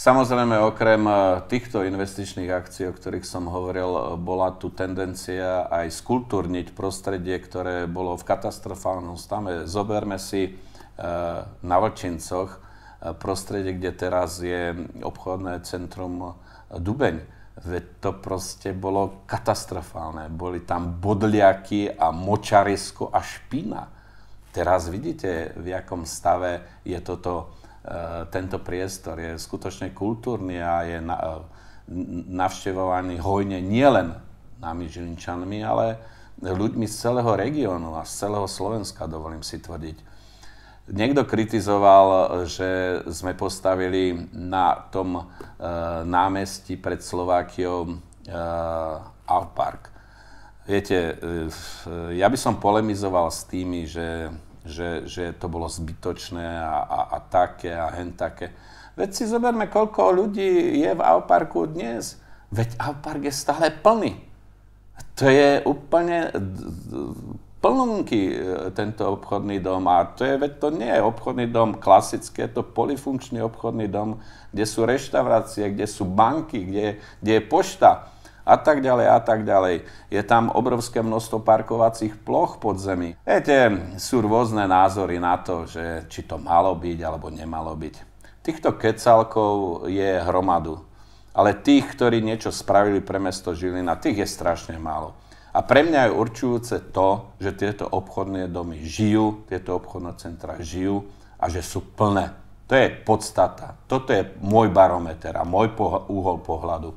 Samozrejme, okrem týchto investičných akcií, o ktorých som hovoril, bola tu tendencia aj skultúrniť prostredie, ktoré bolo v katastrofálnom stave. Zoberme si na Vlčincoch prostredie, kde teraz je obchodné centrum Dubeň. Veď to proste bolo katastrofálne. Boli tam bodliaky a močarisko a špína. Teraz vidíte, v jakom stave je tento priestor. Je skutočne kultúrny a je navštevovaný hojne nielen nami Žilinčanmi, ale ľuďmi z celého regiónu a z celého Slovenska, dovolím si tvrdiť. Niekto kritizoval, že sme postavili na tom námestí pred Slovákiou Outpark. Viete, ja by som polemizoval s tými, že to bolo zbytočné a také a hen také. Veď si zoberme, koľko ľudí je v Outparku dnes. Veď Outpark je stále plný. To je úplne plnúky tento obchodný dom a veď to nie je obchodný dom klasický, je to polifunkčný obchodný dom, kde sú reštaurácie, kde sú banky, kde je pošta a tak ďalej a tak ďalej. Je tam obrovské množstvo parkovacích ploch pod zemi. Viete, sú rôzne názory na to, že či to malo byť alebo nemalo byť. Týchto kecalkov je hromadu, ale tých, ktorí niečo spravili pre mesto Žilina, tých je strašne málo. A pre mňa je určujúce to, že tieto obchodné domy žijú, tieto obchodné centra žijú a že sú plné. To je podstata. Toto je môj barometer a môj uhol pohľadu.